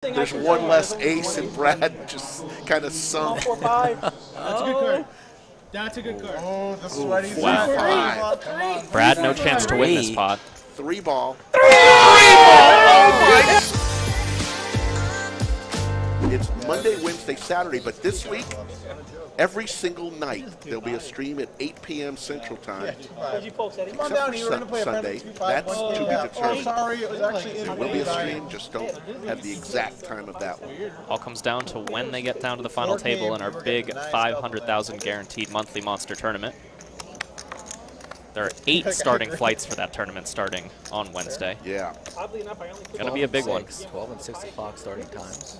There's one less ace, and Brad just kind of sunk. That's a good card. That's a good card. Oh, the sweaty Wow. Brad, no chance to win this pot. Three ball. It's Monday, Wednesday, Saturday, but this week, every single night, there'll be a stream at 8 p.m. Central Time. Come on Except down for here. We're going to play a Sunday. friendly 2-5. That's to be Oh, determined. sorry. It was actually in There will be a stream, just don't have the exact time of that one. All comes down to when they get down to the final table in our big 500,000 guaranteed monthly Monster tournament. There are 8 starting flights for that tournament starting on Wednesday. Yeah. Gonna be a big one. 12 and 6 o'clock starting times.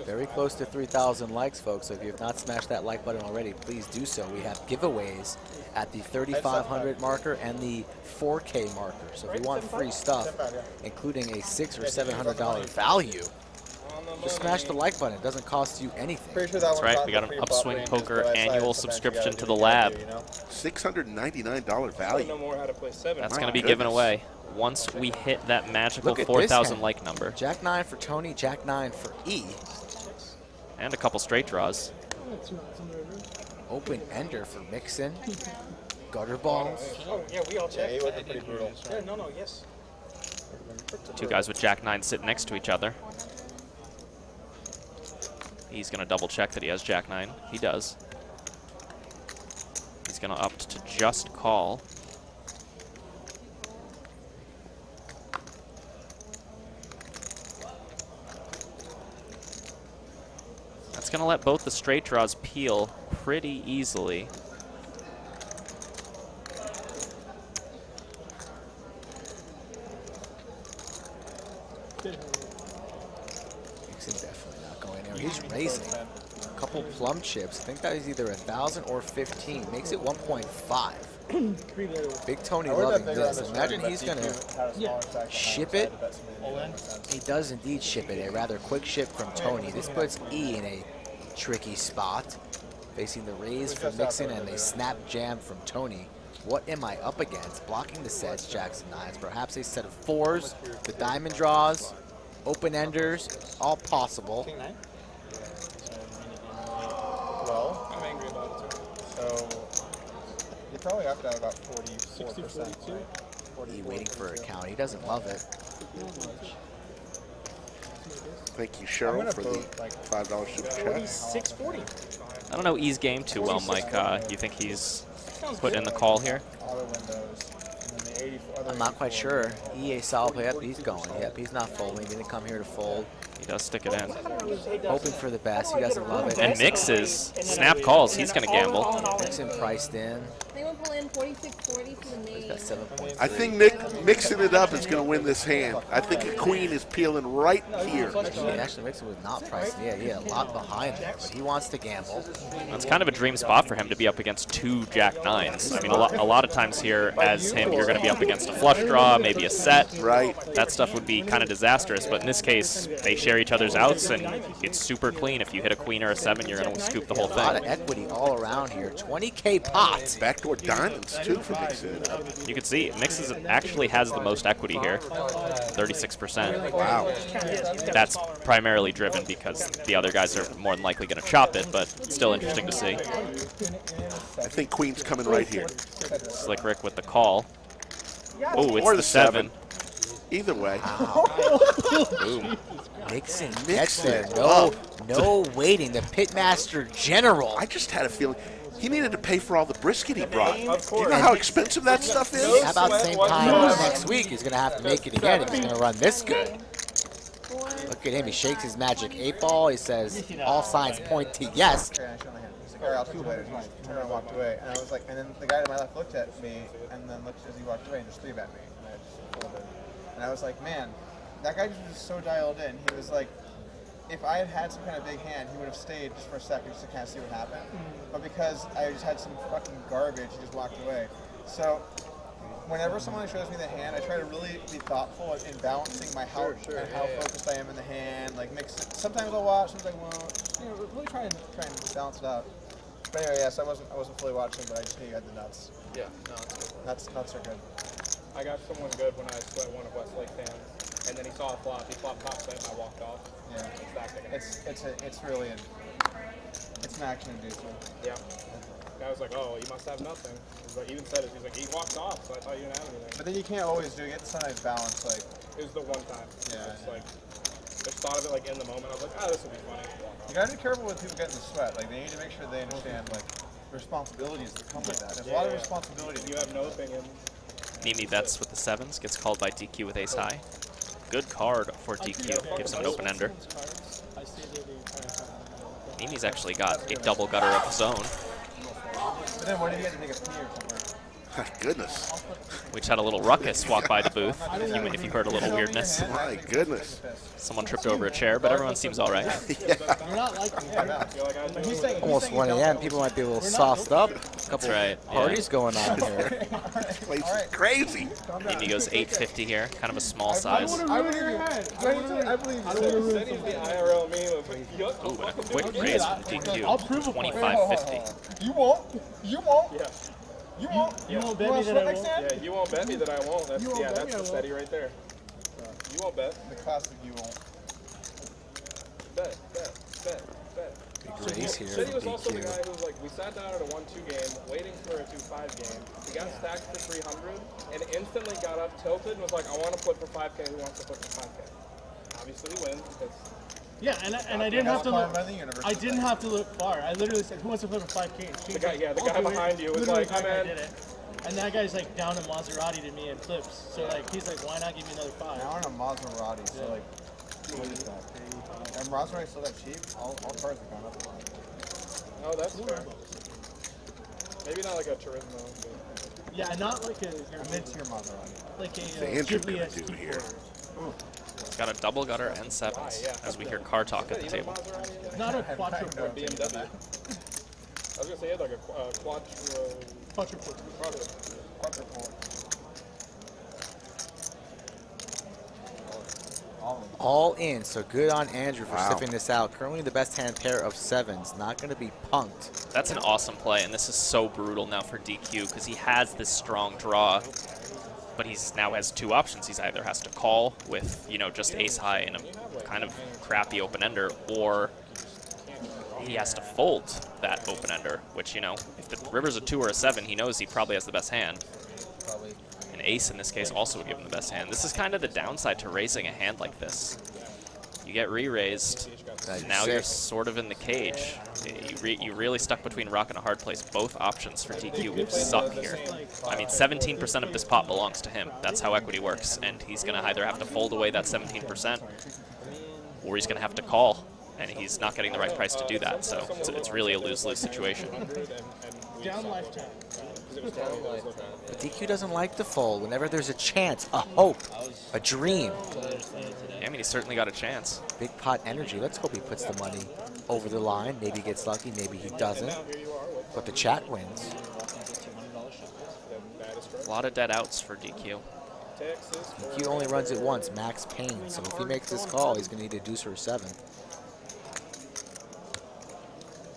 Very close to 3,000 likes, folks. So if you have not smashed that like button already, please do so. We have giveaways at the 3,500 marker and the 4K marker. So if you want free stuff, including a $600 or $700 value, just smash the like button. It doesn't cost you anything. That's right. We got an Upswing Poker annual subscription to the lab. $699 value. That's going to be given away once we hit that magical 4,000 like number. Jack 9 for Tony, Jack 9 for E. And a couple straight draws. Open ender for Mixon. Gutter balls. Oh, yeah, we all checked. Yeah, he was pretty brutal. Yeah, no, yes. Two guys with Jack 9 sitting next to each other. He's going to double check that he has Jack 9. He does. He's going to opt to just call. That's going to let both the straight draws peel pretty easily. Mixon definitely not going there. He's raising a couple plum chips. I think that is either 1,000 or 15. Makes it 1.5. Big Tony loving this. Imagine he's going to ship it. He does indeed ship it. A rather quick ship from Tony. This puts E in a tricky spot. Facing the raise from Mixon and a snap jam from Tony. What am I up against? Blocking the sets, jacks and nines. Perhaps a set of fours, the diamond draws, open enders, all possible. Well, I'm angry about it too. So you probably have to have about 44%. He waiting for a count. He doesn't love it. Thank you, Cheryl, for the $5 super chat. 640. I don't know E's game too well, Mike. You think he's put in the call here? I'm not quite sure. EA solid play. Yep, he's going. Yep, he's not folding. He didn't come here to fold. He does stick it in. Hoping for the best. He doesn't love it. And mixes. Snap calls. He's going to gamble. Mixon priced in. Anyone pull in 4640 for the main? He's got 7.3. I think Nick mixing it up is going to win this hand. I think a queen is peeling right here. Actually, Mixon was not priced. Yeah, he had a lot behind there, but he wants to gamble. It's kind of a dream spot for him to be up against 2 Jack 9s. I mean, a lot of times here, as him, you're going to be up against a flush draw, maybe a set. Right. That stuff would be kind of disastrous, but in this case, they share each other's outs, and it's super clean. If you hit a queen or a 7, you're going to scoop the whole A lot of thing. equity all around here. 20K pot. Backdoor diamonds, too, for Mixon. You can see Mixes actually has the most equity here, 36%. Wow. That's primarily driven because the other guys are more than likely going to chop it, but still interesting to see. I think queen's coming right here. Slick Rick with the call. Oh, it's Or the 7. Either way. Boom. Mixon gets there. No waiting. The Pitmaster General. I just had a feeling he needed to pay for all the brisket he brought. Do you know how expensive that stuff is? How about same time next week? He's going to have to make it again if he's going to run this good. Look at him. He shakes his magic 8-ball. He says, all signs point to yes. He's like, all right, I'll see you later. He turned around and walked away. And I was like, and then the guy to my left looked at me and then looked as he walked away and just 3-bet me. And I just folded. And I was like, man, that guy just was so dialed in. He was like, if I had some kind of big hand, he would have stayed just for a second just to kind of see what happened. But because I just had some fucking garbage, he just walked away. So whenever someone shows me the hand, I try to really be thoughtful in balancing my how focused I am in the hand. Like mix it. Sometimes I'll watch, sometimes I won't. You know, really try and balance it out. But anyway, yes, I wasn't fully watching, but I just knew you had the nuts. Yeah, no, it's good. Nuts are good. I got someone good when I sweat one of Westlake's hands. and then he saw a flop. He flopped top set, and I walked off. Yeah. It's really it's an action inducer. Yeah. Guy was like, oh, you must have nothing. He's like, even said it. He's like, he walked off, so I thought you didn't have anything. But then you can't always do it. It's a nice balance. Like, It was the one time. Yeah, It's I know. like, just thought of it like in the moment. I was like, oh, this will be funny. you gotta be careful with people getting the sweat. Like, they need to make sure they understand like responsibilities that come with that. There's a lot of responsibility. You have no opinion. Neeme bets with the 7s, gets called by DQ with ace high. Good card for DQ, gives him an open ender. Neeme's actually got a double gutter of his own. But then what if you had to take a pee or something? Goodness. We just had a little ruckus walk by the booth, if you heard a little weirdness. My goodness. Someone tripped over a chair, but everyone seems all right. You're not like me. Almost 1 a.m. People might be a little sauced up. Couple right, yeah. parties going on here. This place is crazy. Neeme goes 850 here, kind of a small size. I believe you. I believe you. Said he's the IRL meme of like, yuck. Ooh, and a quick raise from I'll DQ, prove it. 2550. You won't. You won't. Yeah. You won't. You won't bet me that I won't. Yeah, you won't bet me that I won't. That's, You won't yeah, bet that's me I the won't. steady right there. You won't bet. The classic you won't. Bet. Big raise here Said he was from also the guy DQ. who was like, we sat down at a 1-2 game, waiting for a 2-5 game. He got stacked for 300 and instantly got up, tilted, and was like, I want to put for 5K. Who wants to put for 5K? Obviously, he wins because Yeah, and I didn't have to look. By the universe. I didn't have to look far. I literally said, "Who wants to flip a 5K?" the guy behind you was Literally, like, the "Hey, guy man." did it. And that guy's like down in Maserati to me and flips. So like he's like, "Why not give me another 5?" Now we're in a Maserati, so like, what is that? And Maserati's still that cheap? All cars have gone up a lot. Oh, that's fair. Maybe not like a Turismo. But Yeah, not like a Mid-tier Maserati. like a The Andrew Ghibli gonna ST do here. He's got a double gutter and 7s, as we hear car talk at the table. Not a quattro no BMW. I was gonna say he had like a quattro. quadruple. All in, so good on Andrew for Wow. sniffing this out. Currently the best hand pair of 7s, not going to be punked. That's an awesome play, and this is so brutal now for DQ because he has this strong draw, but he's now has two options. He's either has to call with, you know, just ace high and a kind of crappy open ender, or he has to fold that open ender, which, you know, if the river's a 2 or a 7, he knows he probably has the best hand. An ace in this case also would give him the best hand. This is kind of the downside to raising a hand like this. You get re-raised, and now you're sort of in the cage. You really stuck between rock and a hard place. Both options for DQ suck here. I mean, 17% of this pot belongs to him. That's how equity works, and he's going to either have to fold away that 17%, or he's going to have to call, and he's not getting the right price to do that. So it's really a lose-lose situation. Down lifetime. But DQ doesn't like to fold. Whenever there's a chance, a hope, a dream. I mean, he's certainly got a chance. Big pot energy. Let's hope he puts the money over the line. Maybe he gets lucky, maybe he doesn't. But the chat wins. A lot of dead outs for DQ. DQ only runs it once, max pain. So if he makes this call, he's going to need a deuce or a 7.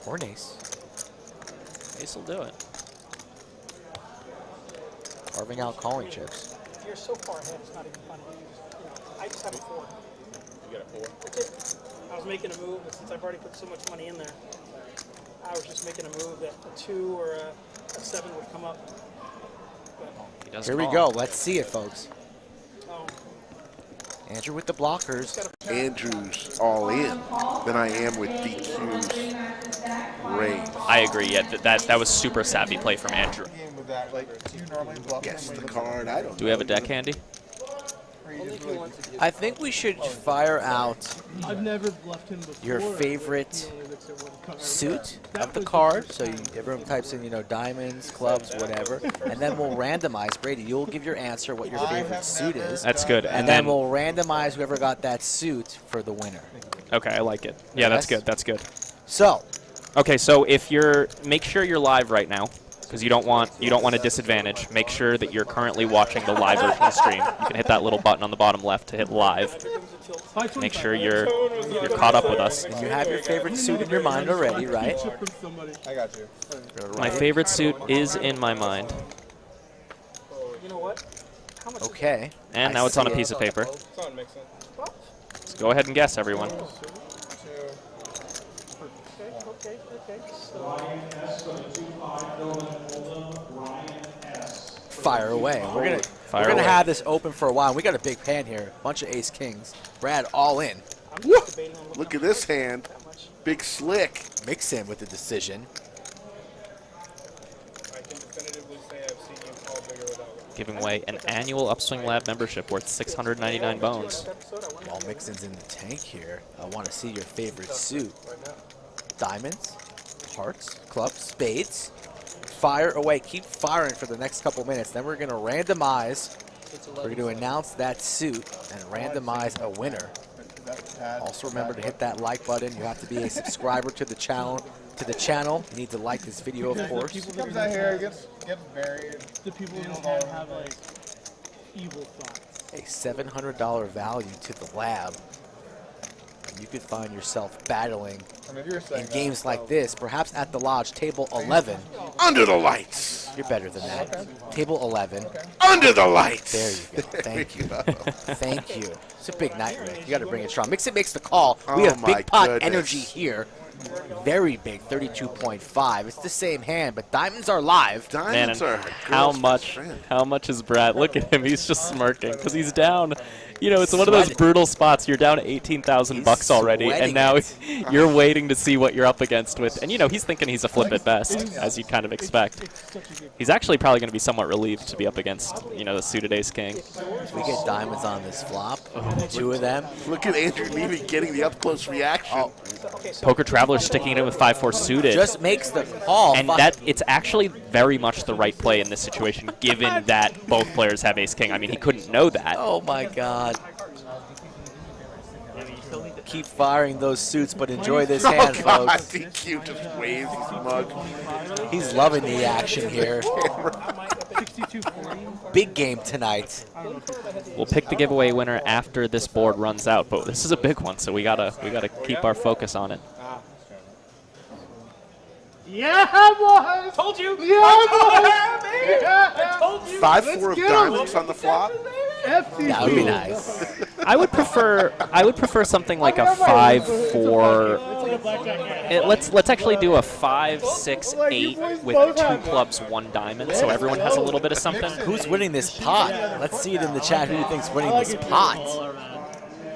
Or an ace. Ace will do it. Carving out calling chips. You're so far ahead, it's not even funny. I just have a 4. You got a 4. That's it. I was making a move, but since I've already put so much money in there, I was just making a move that a 2 or a 7 would come up. He does Here we call. go. Let's see it, folks. Um, Andrew with the blockers. Andrew's all in than I am with DQ's raise. I agree. Yeah, that was super savvy play from Andrew. Game with that, like, do you normally bluff Guess him the with card. I don't Do we have a deck handy? or you just really I think we should fire out I've never left him before. your favorite He only looks at one card. suit That of the was card. first So everyone types in, you know, diamonds, clubs, whatever. And then we'll randomize. Brady, you'll give your answer what your I favorite have suit never is. That's good. And then we'll randomize whoever got that suit for the winner. Okay, I like it. Yeah, that's Yes? good. That's good. So, Okay, so if you're, make sure you're live right now, because you don't want a disadvantage. Make sure that you're currently watching the live version of the stream. You can hit that little button on the bottom left to hit live. Make sure you're caught up with us. and you have your favorite suit in your mind already, right? I got you. My favorite suit is in my mind. you know what? How much Okay. And I now it's on a see piece it. of paper. It's on mixing. So go ahead and guess, everyone. Okay. Fire away. We're Fire gonna away. have this open for a while. We got a big hand here. Bunch of ace kings. Brad all in. I'm just debating on Look at this hand. that much. Big slick. Mix in with the decision. I can definitively say I've seen you call bigger without one. Giving away an annual Upswing Lab membership worth 699 bones. While Mixon's in the tank here, I want to see your favorite suit. Diamonds, hearts, clubs, spades. Fire away. Keep firing for the next couple minutes. Then we're going to randomize. We're going to announce that suit and randomize a winner. Also remember to hit that like button. You have to be a subscriber to the channel. You need to like this video, of course. He comes out here, gets buried. The people in his head have like evil thoughts. A $700 value to the lab. And you could find yourself battling I mean, if you were saying in games like this, perhaps at the lodge, table 11. Under the lights. You're better than that. Table 11. Under the lights. There you go. Thank you. go. Thank you. It's a big night, Rick. You got to bring it strong. Mixon makes the call. We Oh have my big pot goodness. energy here. Very big, 32.5. It's the same hand, but diamonds are live. Man, Diamonds and are a how girl's much? best friend. How much is Brad? Look at him. He's just smirking because he's down. You know, it's one of those brutal spots. You're down 18,000 bucks already, and sweating now it. you're waiting to see what you're up against with. And you know, he's thinking he's a flip at best, as you'd kind of expect. He's actually probably going to be somewhat relieved to be up against, you know, the suited ace king. If we get diamonds on this flop, two of them. Look at Andrew Neeme getting the up-close reaction. Oh, Poker Traveler sticking it in with 5-4 suited. just makes the call. And that it's actually very much the right play in this situation, given that both players have ace king. I mean, he couldn't know that. Oh my God. Keep firing those suits, but enjoy this Oh, hand, God. folks. DQ just waves his mug. He's loving the action here. Big game tonight. We'll pick the giveaway winner after this board runs out, but this is a big one, so we gotta keep our focus on it. Yeah, boys! Told you. Yeah, boys! I told you. 5-4 of diamonds on the flop. That would be nice. I would prefer something like a 5-4. Let's actually do a 5-6-8 with 2 clubs, 1 diamond, so everyone has a little bit of something. Who's winning this pot? Let's see it in the chat. Who do you think's winning this pot?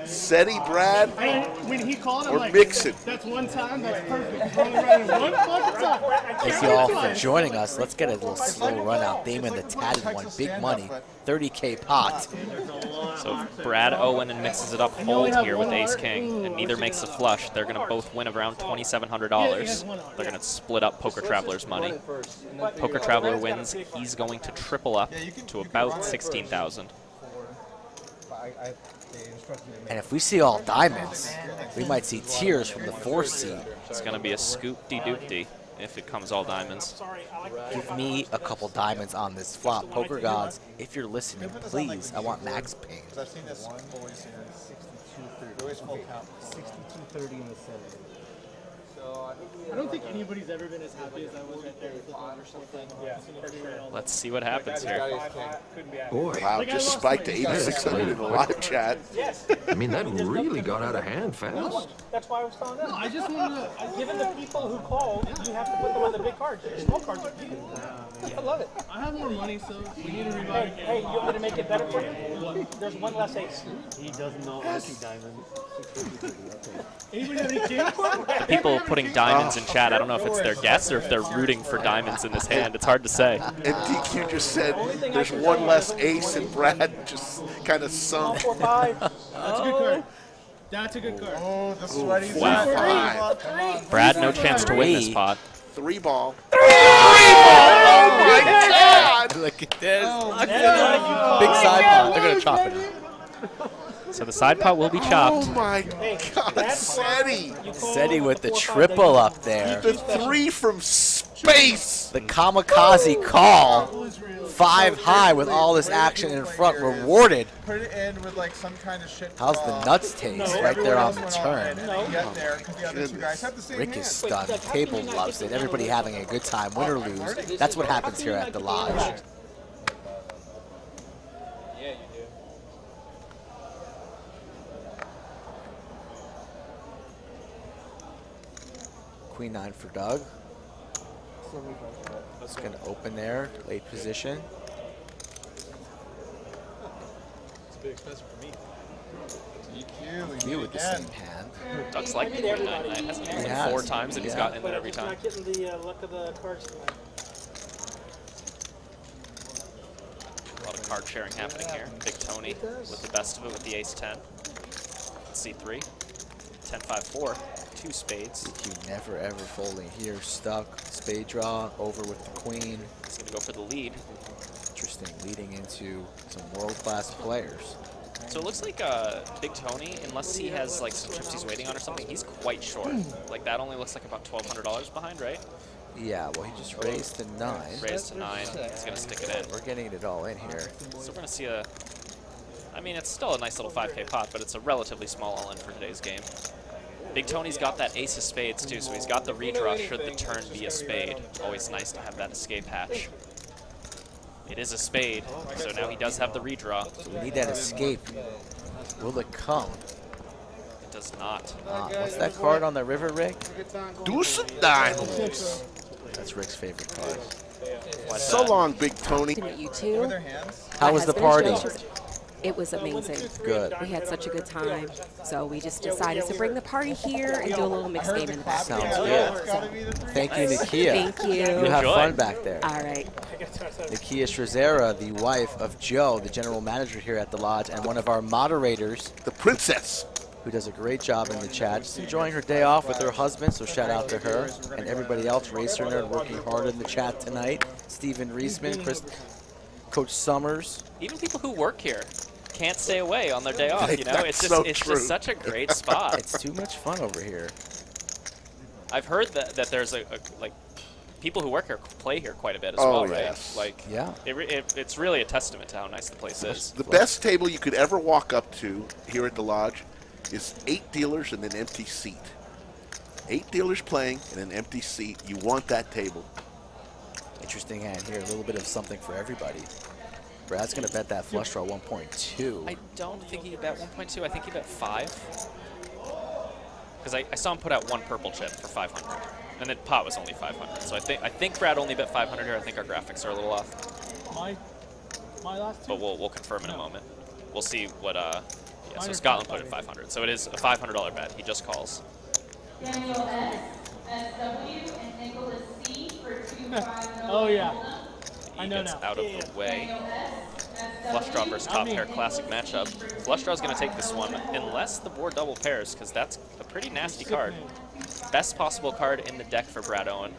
Seti, Brad, When he called, I'm or like, Mixon. that's one time, that's perfect. He's only running one fucking time. Thank you all for joining us. Let's get a little slow run out. Damon the Tatted one. Big money. 30K pot. So Brad Owen and mixes it up hold here with ace king, and neither makes a flush. They're going to both win around $2,700. They're going to split up Poker Traveler's money. Poker Traveler wins. He's going to triple up to about 16,000. And if we see all diamonds, we might see tears from the 4 seed. It's going to be a scoop-de-doop-de if it comes all diamonds. Give me a couple diamonds on this flop. Poker gods, if you're listening, please, I want max pain. I've seen this always here. 62-30. Always full count. 62-30 in the 7. I don't think anybody's ever been as happy as I was right there with the or something. Yeah, Let's see what happens here. Boy, Wow, just spiked to 8,600 in the live chat. I mean, that really got out of hand fast. That's why I was telling them. I just wanted to. Given the people who called, you have to put them on the big cards. The small cards are big. I love it. I have more money, so we need to Hey, revive hey, you want me to make it better for you? There's one less ace. Anybody have any kids? The people putting diamonds in chat, I don't know if it's their guess or if they're rooting for diamonds in this hand. It's hard to say. And DQ just said there's one less ace, and Brad just kind of sunk. 4, 5. That's a good card. That's a good card. Oh, the sweaty Wow. side. Brad, no chance to win this pot. 3 ball. 3 ball! Oh my God! Look at this. Big side pot. They're going to chop it up. So the side pot will be Oh chopped. my God, Seti! Seti with the triple up there. The 3 from space! The kamikaze call. 5 high with all this action in front. Rewarded. Put it in with like some kind of shit. How's the nuts taste right there on the turn? Get there because the other two guys have the same Rick hand. is stunned. The table loves it. Everybody having a good time, win or lose. That's what happens here at the lodge. Queen 9 for Doug. It's going to open there, late position. It's a bit expensive for me. You with the same hand. Doug's like the Queen 9-9. Hasn't he He 4 has. times, and he's Yeah. gotten in But there I'm every just time. not getting the luck of the cards tonight. A lot of card sharing happening here. Big Tony with the best of it with the ace-10. C3. 10-5-4. 2 spades. DQ never ever folding here. Stuck. Spade draw. Over with the queen. He's going to go for the lead. Interesting. Leading into some world-class players. So it looks like Big Tony, unless he has like some chips he's waiting on or something, he's quite short. Like that only looks like about $1,200 behind, right? Yeah, well, he just raised to 9. Raised to 9. He's going to stick it in. We're getting it all in here. So we're going to see a... I mean, it's still a nice little 5K pot, but it's a relatively small all-in for today's game. Big Tony's got that ace of spades, too, so he's got the redraw should the turn be a spade. Always nice to have that escape hatch. It is a spade, so now he does have the redraw. So we need that escape. Will it come? It does not. What's that card on the river, Rick? Deuce of diamonds. That's Rick's favorite card. Why's So that? long, Big Tony. To meet you too. How was the party? It was amazing. Good. We had such a good time. So we just decided to bring the party here and do a little mixed game in the back. Sounds good. Thank you, Nakia. Thank you. You have Enjoy. fun back there. All right. Nakia Shrazera, the wife of Joe, the general manager here at the lodge, and one of our moderators, The princess. who does a great job in the chat. Just enjoying her day off with her husband, so shout out to her. And everybody else, Racer Nerd, working hard in the chat tonight. Stephen Reisman, Coach Summers. Even people who work here can't stay away on their day off, you know? That's It's so just, true. such a great spot. It's too much fun over here. I've heard that there's like people who work here play here quite a bit as Oh, well, right? yes. Like, Yeah. it's really a testament to how nice the place is. The best table you could ever walk up to here at the lodge is 8 dealers and an empty seat. 8 dealers playing and an empty seat. You want that table. Interesting hand here. A little bit of something for everybody. Brad's going to bet that flush draw 1.2. I don't think he bet 1.2. I think he bet 5. Because I saw him put out 1 purple chip for 500, and then pot was only 500. So I think Brad only bet 500 here. I think our graphics are a little off, My last two. but we'll confirm in a moment. We'll see what. Yeah, so Scotland put it 500. So it is a $500 bet. He just calls. Daniel S, SW, and Nicholas C for 250. Oh yeah. I He know gets now. out of the way. Flush draw versus top pair, classic matchup. Flush draw is going to take this one, unless the board double pairs, because that's a pretty nasty card. Best possible card in the deck for Brad Owen.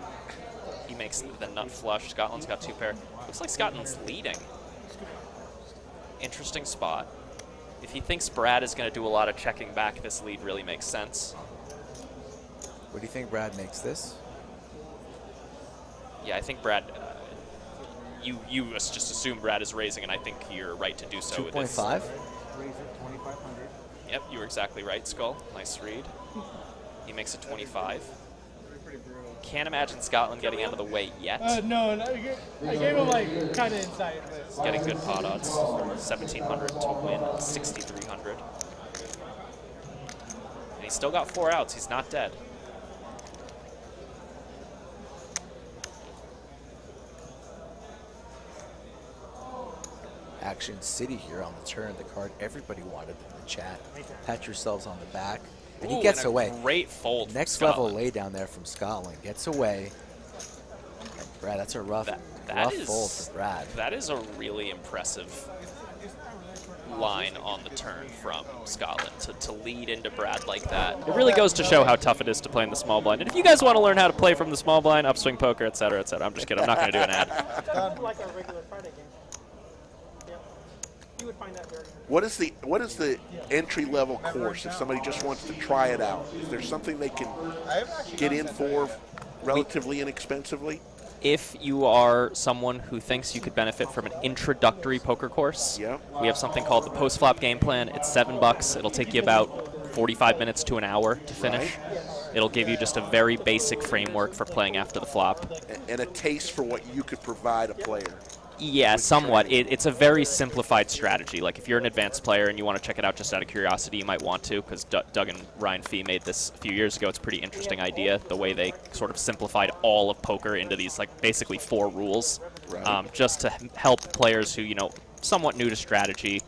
He makes the nut flush. Scotland's got 2 pair. Looks like Scotland's leading. Interesting spot. If he thinks Brad is going to do a lot of checking back, this lead really makes sense. What do you think Brad makes this? Yeah, I think Brad. You just assume Brad is raising, and I think you're right to do so. with this. 2.5? Yep, you were exactly right, Skull. Nice read. He makes it 25. Can't imagine Scotland getting out of the way yet. No, I gave him like kind of insight. He's getting good pot odds. 1,700 to win 6,300. And he's still got 4 outs. He's not dead. Action City here on the turn. The card everybody wanted in the chat. Pat yourselves on the back. And he Ooh, gets and a away. Great fold. from Next level Scotland. lay down there from Scotland. Gets away. And Brad, that's a rough, That rough is- fold for Brad. That is a really impressive line on the turn from Scotland to lead into Brad like that. It really goes to show how tough it is to play in the small blind. And if you guys want to learn how to play from the small blind, upswing poker, etc., etc., I'm just kidding. I'm not going to do an ad. Like our regular Friday game. Yep. You would find that very interesting. What is the entry level course if somebody just wants to try it out? Is there something they can get in for relatively inexpensively? If you are someone who thinks you could benefit from an introductory poker course, Yeah. we have something called the post-flop game plan. It's $7. It'll take you about 45 minutes to an hour to finish. It'll give you just a very basic framework for playing after the flop. And a taste for what you could provide a player. Yeah, somewhat. It's a very simplified strategy. Like, if you're an advanced player and you want to check it out just out of curiosity, you might want to, because Doug and Ryan Fee made this a few years ago. It's a pretty interesting idea, the way they sort of simplified all of poker into these, like, basically 4 rules, just to help players who, somewhat new to strategy,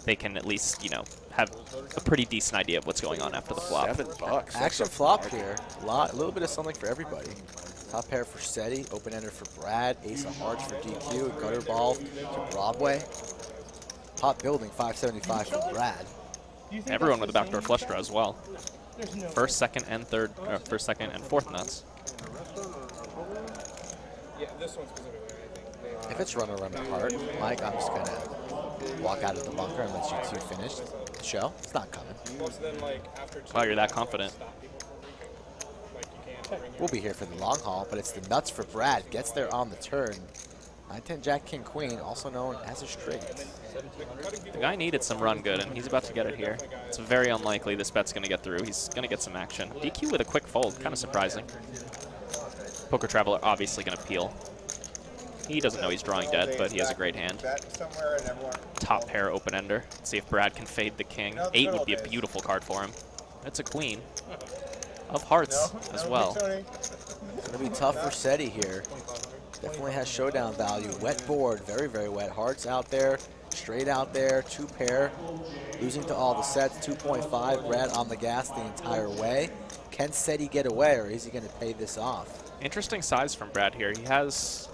they can at least, have a pretty decent idea of what's going on after the flop. $7. Action flop here. A little bit of something for everybody. Top pair for SETI, open-ender for Brad, ace of hearts for DQ, gutter ball to Broadway. Top building, 575 for Brad. Everyone with a backdoor flush draw as well. First, second, and fourth nuts. Yeah, this one specifically, I think. If it's runner around the heart, Mike, I'm just gonna walk out of the bunker and let you two finish the show. It's not coming. Wow, you're that confident. We'll be here for the long haul, but it's the nuts for Brad. Gets there on the turn. 9-10 Jack King Queen, also known as a straight. The guy needed some run good, and he's about to get it here. It's very unlikely this bet's going to get through. He's going to get some action. DQ with a quick fold, kind of surprising. Poker Traveler obviously going to peel. He doesn't know he's drawing dead, but he has a great hand. Top pair open-ender. Let's see if Brad can fade the king. 8 would be a beautiful card for him. That's a queen. Of hearts as well. It's going to be tough for SETI here. Definitely has showdown value. Wet board, very, very wet. Hearts out there, straight out there, 2 pair. Losing to all the sets, 2.5. Brad on the gas the entire way. Can SETI get away, or is he going to pay this off? Interesting size from Brad here. He has...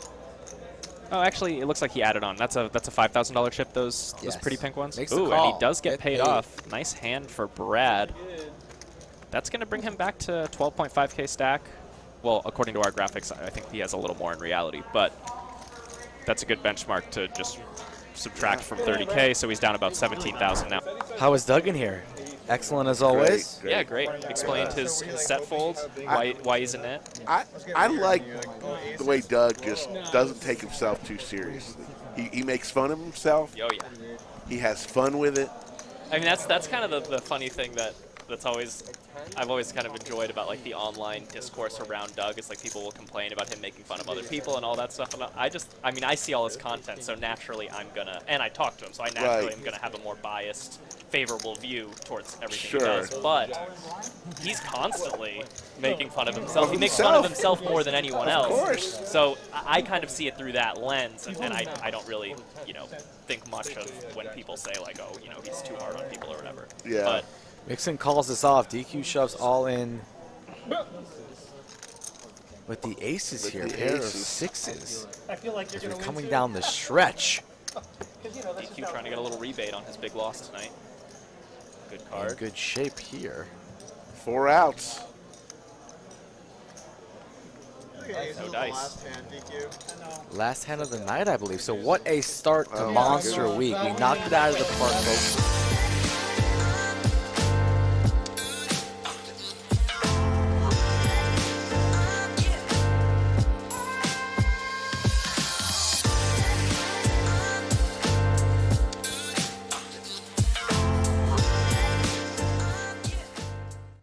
Oh, actually, it looks like he added on. That's a $5,000 chip, those pretty pink ones. Ooh, and he does get paid off. Nice hand for Brad. That's going to bring him back to 12.5K stack. Well, according to our graphics, I think he has a little more in reality, but that's a good benchmark to just subtract from 30K, so he's down about 17,000 now. How is Doug in here? Excellent as always. Yeah, great. Explained his set fold, why he's in it. I like the way Doug just doesn't take himself too seriously. He makes fun of himself. Oh, yeah. He has fun with it. I mean, that's kind of the funny thing I've always kind of enjoyed about like the online discourse around Doug. It's like people will complain about him making fun of other people and all that stuff. And I see all his content, so naturally I'm gonna, and I talk to him, so I naturally am gonna have a more biased, favorable view towards everything he does. But he's constantly making fun of himself. He makes fun of himself more than anyone else. Of course. So I kind of see it through that lens, and I don't really, think much of when people say like, oh, he's too hard on people or whatever. Yeah. But Mixon calls this off. DQ shoves all in. With the aces here, pair of sixes. I feel like you're coming down the stretch. DQ trying to get a little rebate on his big loss tonight. Good card. In good shape here. 4 outs. No dice. Last hand of the night, I believe. So what a start to Monster Week. We knocked it out of the park, folks.